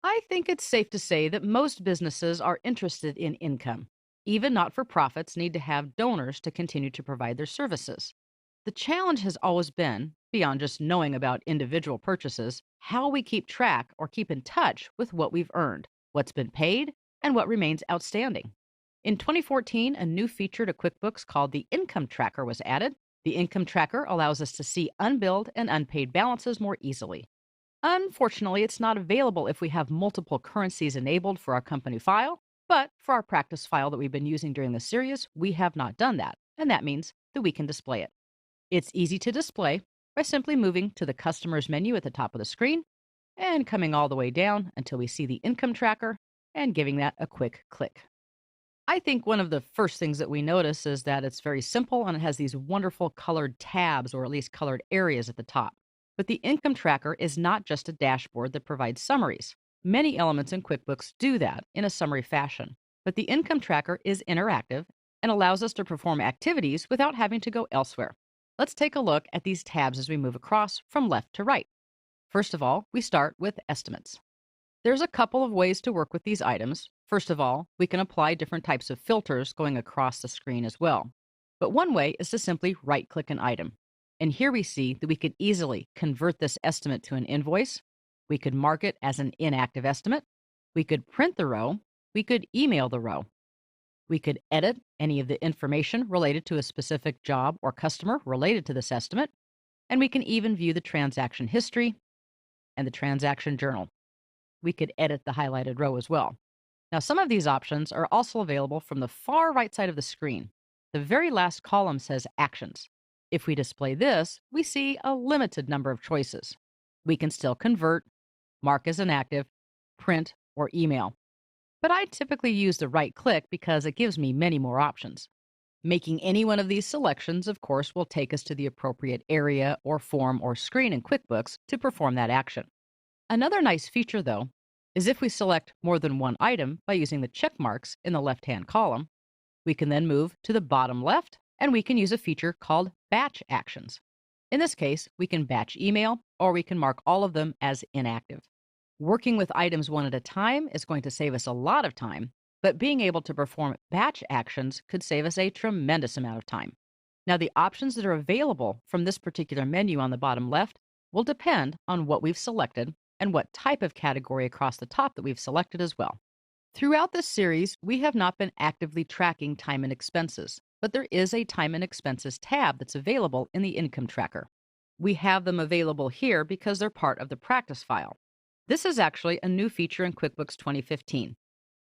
I think it's safe to say that most businesses are interested in income. Even not for profits need to have donors to continue to provide their services. The challenge has always been, beyond just knowing about individual purchases, how we keep track or keep in touch with what we've earned, what's been paid, and what remains outstanding. In 2014, a new feature to QuickBooks called the Income Tracker was added. The Income Tracker allows us to see unbilled and unpaid balances more easily. Unfortunately, it's not available if we have multiple currencies enabled for our company file, but for our practice file that we've been using during the series, we have not done that, and that means that we can display it. It's easy to display by simply moving to the Customers menu at the top of the screen and coming all the way down until we see the income tracker and giving that a quick click. I think one of the first things that we notice is that it's very simple and it has these wonderful colored tabs or at least colored areas at the top. But the income tracker is not just a dashboard that provides summaries. Many elements in QuickBooks do that in a summary fashion. But the income tracker is interactive and allows us to perform activities without having to go elsewhere. Let's take a look at these tabs as we move across from left to right. First of all, we start with estimates. There's a couple of ways to work with these items. First of all, we can apply different types of filters going across the screen as well. But one way is to simply right click an item. And here we see that we could easily convert this estimate to an invoice. We could mark it as an inactive estimate. We could print the row. We could email the row. We could edit any of the information related to a specific job or customer related to this estimate. And we can even view the transaction history and the transaction journal. We could edit the highlighted row as well. Now, some of these options are also available from the far right side of the screen. The very last column says Actions. If we display this, we see a limited number of choices. We can still convert, mark as inactive, print, or email. But I typically use the right click because it gives me many more options. Making any one of these selections, of course, will take us to the appropriate area or form or screen in QuickBooks to perform that action. Another nice feature, though, is if we select more than one item by using the check marks in the left-hand column, we can then move to the bottom left and we can use a feature called Batch Actions. In this case, we can batch email or we can mark all of them as inactive. Working with items one at a time is going to save us a lot of time, but being able to perform batch actions could save us a tremendous amount of time. Now, the options that are available from this particular menu on the bottom left will depend on what we've selected and what type of category across the top that we've selected as well. Throughout this series, we have not been actively tracking time and expenses, but there is a time and expenses tab that's available in the income tracker. We have them available here because they're part of the practice file. This is actually a new feature in QuickBooks 2015.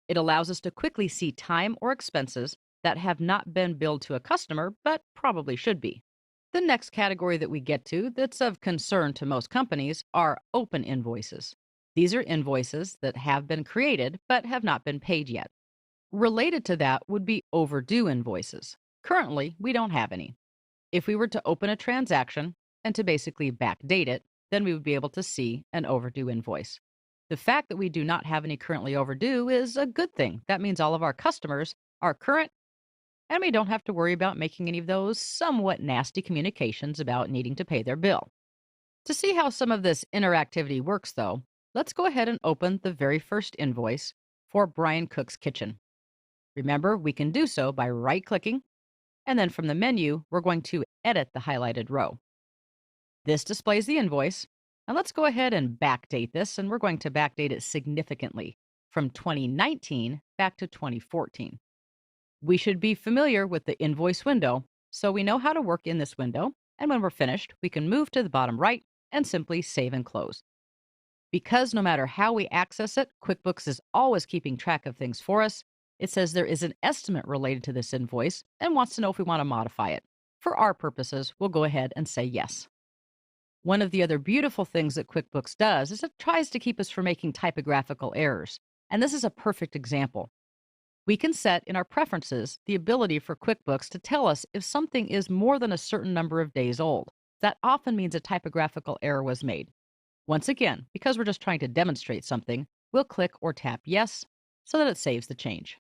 It allows us to quickly see time or expenses that have not been billed to a customer, but probably should be. The next category that we get to that's of concern to most companies are open invoices. These are invoices that have been created but have not been paid yet. Related to that would be overdue invoices. Currently, we don't have any. If we were to open a transaction and to basically backdate it, then we would be able to see an overdue invoice. The fact that we do not have any currently overdue is a good thing. That means all of our customers are current and we don't have to worry about making any of those somewhat nasty communications about needing to pay their bill. To see how some of this interactivity works, though, let's go ahead and open the very first invoice for Brian Cook's Kitchen. Remember, we can do so by right-clicking, and then from the menu, we're going to edit the highlighted row. This displays the invoice, and let's go ahead and backdate this, and we're going to backdate it significantly from 2019 back to 2014. We should be familiar with the invoice window, so we know how to work in this window, and when we're finished, we can move to the bottom right and simply save and close. Because no matter how we access it, QuickBooks is always keeping track of things for us. It says there is an estimate related to this invoice and wants to know if we want to modify it. For our purposes, we'll go ahead and say yes. One of the other beautiful things that QuickBooks does is it tries to keep us from making typographical errors, and this is a perfect example. We can set in our preferences the ability for QuickBooks to tell us if something is more than a certain number of days old. That often means a typographical error was made. Once again, because we're just trying to demonstrate something, we'll click or tap yes so that it saves the change.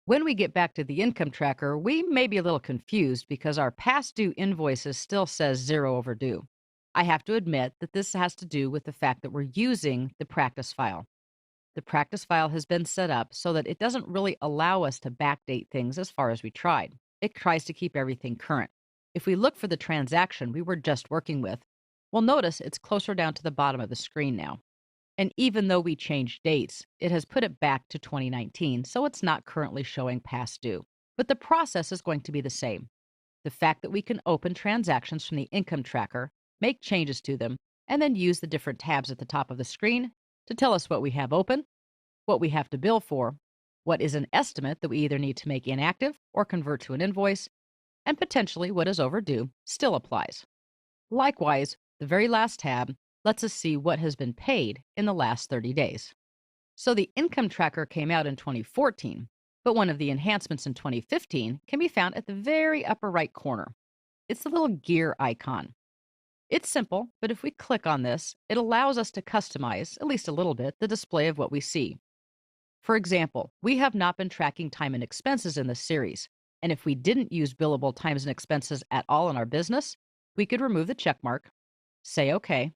When we get back to the income tracker, we may be a little confused because our past due invoices still says zero overdue. I have to admit that this has to do with the fact that we're using the practice file. The practice file has been set up so that it doesn't really allow us to backdate things as far as we tried. It tries to keep everything current. If we look for the transaction we were just working with, we'll notice it's closer down to the bottom of the screen now. And even though we changed dates, it has put it back to 2019, so it's not currently showing past due. But the process is going to be the same. The fact that we can open transactions from the income tracker, make changes to them, and then use the different tabs at the top of the screen to tell us what we have open, what we have to bill for, what is an estimate that we either need to make inactive or convert to an invoice, and potentially what is overdue still applies. Likewise, the very last tab lets us see what has been paid in the last 30 days. So the income tracker came out in 2014, but one of the enhancements in 2015 can be found at the very upper right corner. It's the little gear icon. It's simple, but if we click on this, it allows us to customize, at least a little bit, the display of what we see. For example, we have not been tracking time and expenses in this series, and if we didn't use billable times and expenses at all in our business, we could remove the check mark, say OK,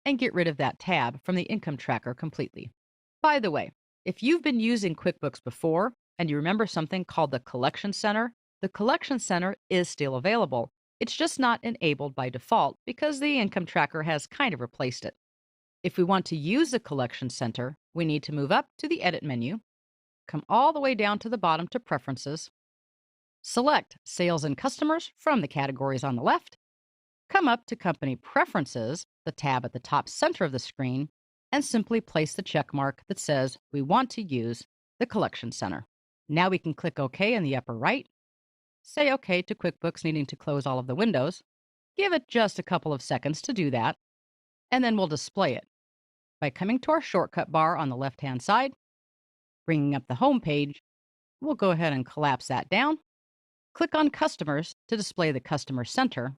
and get rid of that tab from the income tracker completely. By the way, if you've been using QuickBooks before and you remember something called the Collection Center, the Collection Center is still available. It's just not enabled by default because the income tracker has kind of replaced it. If we want to use the Collection Center, we need to move up to the Edit menu, come all the way down to the bottom to Preferences, select Sales and Customers from the categories on the left, come up to Company Preferences, the tab at the top center of the screen, and simply place the check mark that says we want to use the Collection Center. Now we can click OK in the upper right, say OK to QuickBooks needing to close all of the windows, give it just a couple of seconds to do that, and then we'll display it by coming to our shortcut bar on the left-hand side, bringing up the home page. We'll go ahead and collapse that down. Click on Customers to display the Customer Center.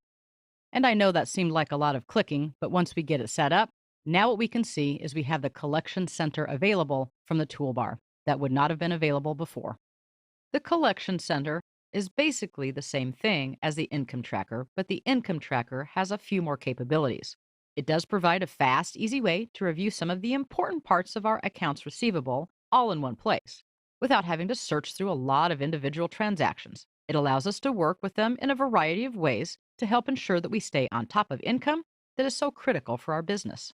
And I know that seemed like a lot of clicking, but once we get it set up, now what we can see is we have the Collection Center available from the toolbar. That would not have been available before. The Collection Center is basically the same thing as the income tracker, but the income tracker has a few more capabilities. It does provide a fast, easy way to review some of the important parts of our accounts receivable all in one place, without having to search through a lot of individual transactions. It allows us to work with them in a variety of ways to help ensure that we stay on top of income that is so critical for our business.